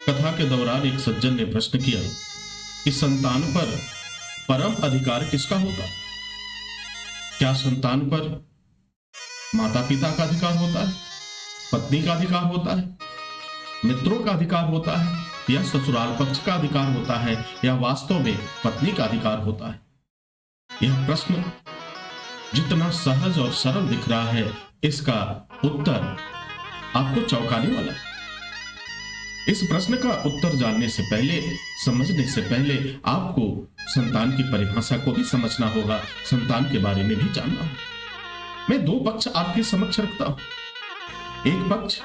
कथा के दौरान एक सज्जन ने प्रश्न किया कि संतान पर परम अधिकार किसका होता है? क्या संतान पर माता पिता का अधिकार होता है, पत्नी का अधिकार होता है, मित्रों का अधिकार होता है, या ससुराल पक्ष का अधिकार होता है, या वास्तव में पत्नी का अधिकार होता है? यह प्रश्न जितना सहज और सरल दिख रहा है, इसका उत्तर आपको चौंकाने वाला है। इस प्रश्न का उत्तर जानने से पहले, समझने से पहले आपको संतान की परिभाषा को भी समझना होगा, संतान के बारे में भी जानना होगा। मैं दो पक्ष आपके समक्ष रखता हूं। एक पक्ष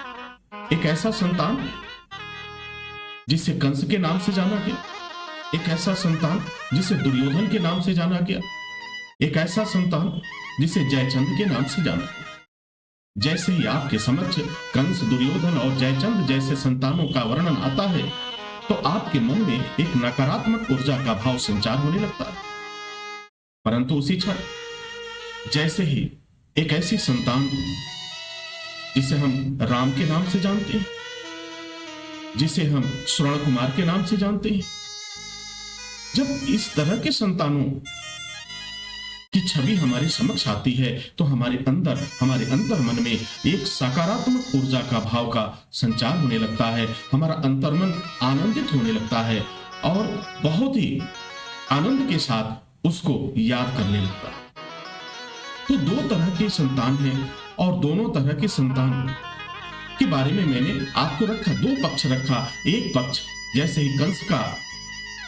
एक ऐसा संतान जिसे कंस के नाम से जाना गया, एक ऐसा संतान जिसे दुर्योधन के नाम से जाना गया, एक ऐसा संतान जिसे जयचंद के नाम से जाना गया। जैसे ही आपके समक्ष कंस, दुर्योधन और जयचंद जैसे संतानों का वर्णन आता है, तो आपके मन में एक नकारात्मक ऊर्जा का भाव संचार होने लगता है। परंतु उसी क्षण जैसे ही एक ऐसी संतान जिसे हम राम के नाम से जानते हैं, जिसे हम श्रवण कुमार के नाम से जानते हैं, जब इस तरह के संतानों की छवि हमारे समक्ष आती है, तो हमारे अंतर मन में एक सकारात्मक ऊर्जा का भाव का संचार होने लगता है। हमारा अंतर्मन आनंदित होने लगता है और बहुत ही आनंद के साथ उसको याद करने लगता है। तो दो तरह के संतान हैं और दोनों तरह के संतान के बारे में मैंने आपको रखा, दो पक्ष रखा। एक पक्ष जैसे ही कंस का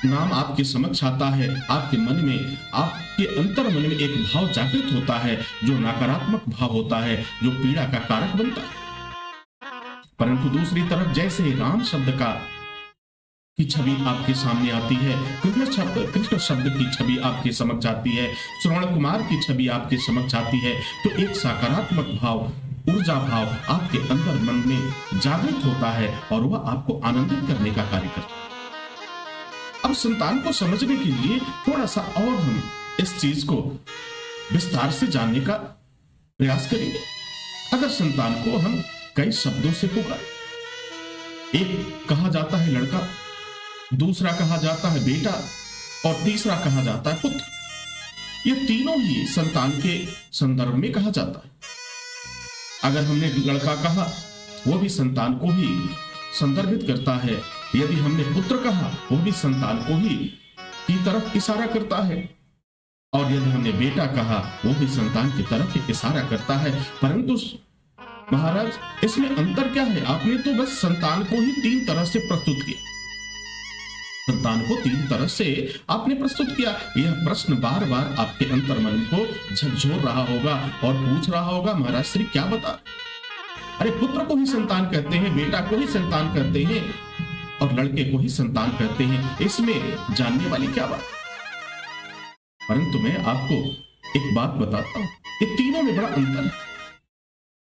नाम आपके समक्ष आता है, आपके मन में, आपके अंतर मन में एक भाव जागृत होता है, जो नकारात्मक भाव होता है, जो पीड़ा का कारक बनता है। परंतु दूसरी तरफ जैसे ही राम शब्द की छवि आपके सामने आती है, कृष्ण शब्द की छवि आपके समक्ष आती है, श्रवण कुमार की छवि आपके समक्ष आती है, तो एक सकारात्मक भाव, ऊर्जा भाव आपके अंतर मन में जागृत होता है और वह आपको आनंदित करने का कार्य करता है। अब संतान को समझने के लिए थोड़ा सा और हम इस चीज को विस्तार से जानने का प्रयास करेंगे। अगर संतान को हम कई शब्दों से पुकारें, एक कहा जाता है लड़का, दूसरा कहा जाता है बेटा और तीसरा कहा जाता है पुत्र। ये तीनों ही संतान के संदर्भ में कहा जाता है। अगर हमने लड़का कहा, वो भी संतान को ही संदर्भित करता है। यदि हमने पुत्र कहा, वो भी संतान को ही की तरफ इशारा करता है, और यदि हमने बेटा कहा, वो भी संतान की तरफ ही इशारा करता है। परंतु महाराज, इसमें अंतर क्या है? आपने तो बस संतान को ही तीन तरह से प्रस्तुत किया, संतान को तीन तरह से आपने प्रस्तुत किया। यह प्रश्न बार बार आपके अंतर्मन को झकझोर रहा होगा और पूछ रहा होगा, महाराज श्री क्या बता? अरे पुत्र को ही संतान कहते हैं, बेटा को ही संतान कहते हैं और लड़के को ही संतान कहते हैं, इसमें जानने वाली क्या बात? परंतु मैं आपको एक बात बताता हूं, ये तीनों में बड़ा अंतर है,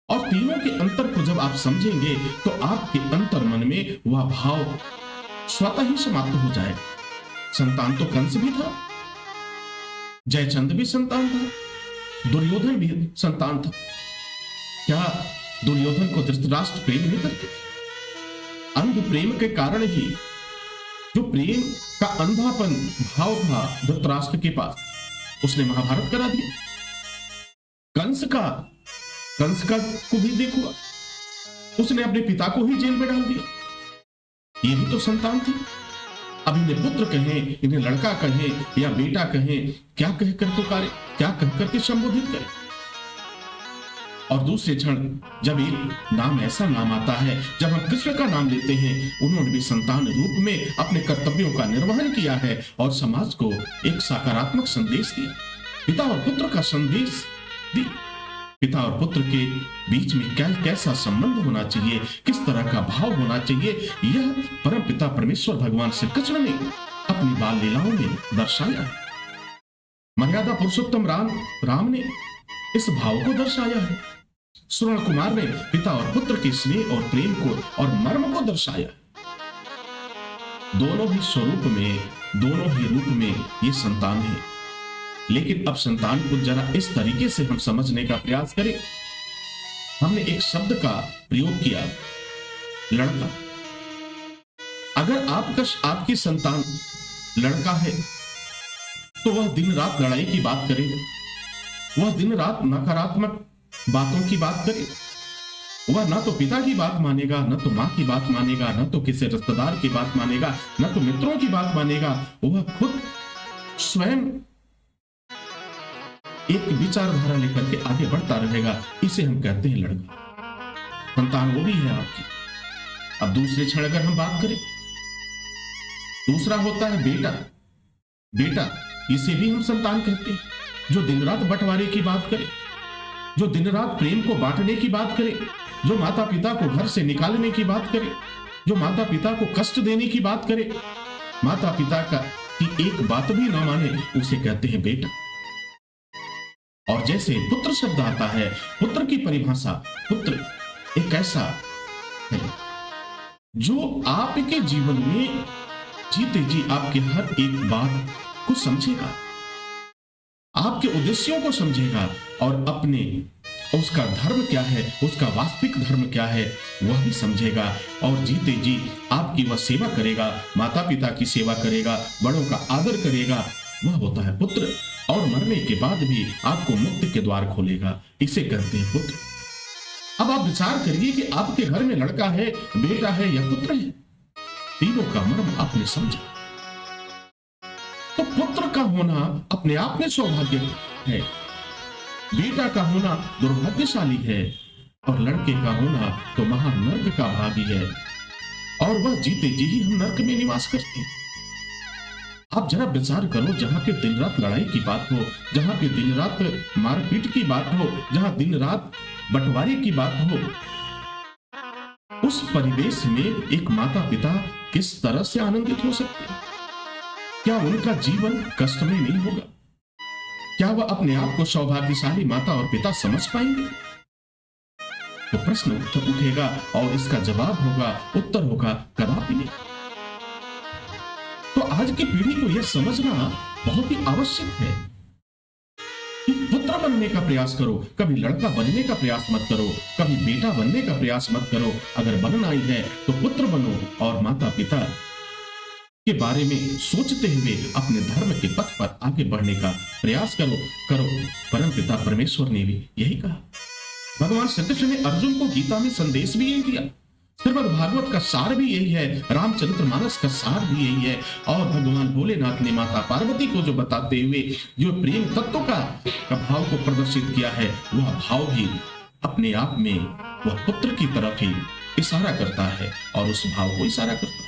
और तीनों के अंतर को जब आप समझेंगे तो आपके अंतर मन में वह भाव स्वतः ही समाप्त हो जाएगा। संतान तो कंस भी था, जयचंद भी संतान था, दुर्योधन भी संतान था। क्या दुर्योधन को धृतराष्ट्र प्रेम नहीं करते थे? अंध प्रेम के कारण ही, जो प्रेम का अंधापन भाव था धृतराष्ट्र के पास, उसने महाभारत करा दिया। कंस का को भी देखो, उसने अपने पिता को ही जेल में डाल दिया। ये भी तो संतान थी। अब इन्हें पुत्र कहें, इन्हें लड़का कहें या बेटा कहें, क्या कहकर पुकारे, क्या कहकर के संबोधित करें? और दूसरे क्षण जब एक नाम, ऐसा नाम आता है, जब हम कृष्ण का नाम लेते हैं, उन्होंने भी संतान रूप में अपने कर्तव्यों का निर्वहन किया है और समाज को एक सकारात्मक संदेश दिया, पिता और पुत्र का संदेश दिया। पिता और पुत्र के बीच में कैसा संबंध होना चाहिए, किस तरह का भाव होना चाहिए, यह परम पिता परमेश्वर भगवान श्री कृष्ण ने अपनी बाल लीलाओं में दर्शाया है। मर्यादा पुरुषोत्तम राम ने इस भाव को दर्शाया है। श्रवण कुमार ने पिता और पुत्र के स्नेह और प्रेम को और मर्म को दर्शाया। दोनों ही स्वरूप में, दोनों ही रूप में ये संतान है। लेकिन अब संतान को जरा इस तरीके से हम समझने का प्रयास करें। हमने एक शब्द का प्रयोग किया, लड़का। अगर आपकी संतान लड़का है तो वह दिन रात लड़ाई की बात करेगा, वह दिन रात नकारात्मक बातों की बात करेगा। वह ना तो पिता की बात मानेगा, न तो माँ की बात मानेगा, न तो किसी रिश्तेदार की बात मानेगा, न तो मित्रों की बात मानेगा। वह खुद स्वयं एक विचारधारा लेकर के आगे बढ़ता रहेगा। इसे हम कहते हैं लड़का। संतान वो भी है आपकी। अब दूसरे क्षण अगर हम बात करें, दूसरा होता है बेटा। बेटा इसे भी हम संतान कहते हैं, जो दिन रात बंटवारे की बात करे, जो दिन रात प्रेम को बांटने की बात करे, जो माता पिता को घर से निकालने की बात करे, जो माता पिता को कष्ट देने की बात करे, माता पिता की एक बात भी ना माने, उसे कहते हैं बेटा। और जैसे पुत्र शब्द आता है, पुत्र की परिभाषा, पुत्र एक ऐसा है जो आपके जीवन में जीते जी आपके हर एक बात को समझेगा, आपके उद्देश्यों को समझेगा और अपने उसका धर्म क्या है, उसका वास्तविक धर्म क्या है वह भी समझेगा और जीते जी आपकी वह सेवा करेगा, माता पिता की सेवा करेगा, बड़ों का आदर करेगा। वह होता है पुत्र। और मरने के बाद भी आपको मुक्ति के द्वार खोलेगा, इसे कहते हैं पुत्र। अब आप विचार करिए कि आपके घर में लड़का है, बेटा है या पुत्र है, तीनों का मर्म आपने समझा। तो पुत्र का होना अपने आप में सौभाग्य है, बेटा का होना दुर्भाग्यशाली है और लड़के का होना तो महानर्क का भागी है। और वह जीते जी ही हम नर्क में निवास करते हैं। आप जरा विचार करो, जहां पे दिन रात लड़ाई की बात हो, जहां पे दिन रात मारपीट की बात हो, जहां दिन रात बंटवारे की बात हो, उस परिवेश में एक माता पिता किस तरह से आनंदित हो सकते हैं? क्या उनका जीवन कष्ट में नहीं होगा? क्या वह अपने आप को सौभाग्यशाली माता और पिता समझ पाएंगे? तो प्रश्न उठेगा और इसका जवाब होगा, उत्तर होगा कदापि नहीं। तो आज की पीढ़ी को यह समझना बहुत ही आवश्यक है कि पुत्र बनने का प्रयास करो, कभी लड़का बनने का प्रयास मत करो, कभी बेटा बनने का प्रयास मत करो। अगर बनना ही है तो पुत्र बनो और माता पिता के बारे में सोचते हुए अपने धर्म के पथ पर आगे बढ़ने का प्रयास करो। परमपिता परमेश्वर ने भी यही कहा। भगवान श्री कृष्ण ने अर्जुन को गीता में संदेश भी यही दिया। श्रीमद् भागवत का सार भी यही है, रामचरितमानस का सार भी यही है। और भगवान भोलेनाथ ने माता पार्वती को जो बताते हुए जो प्रेम तत्व का भाव को प्रदर्शित किया है, वह भाव भी अपने आप में वह पुत्र की तरफ ही इशारा करता है और उस भाव को इशारा करता है।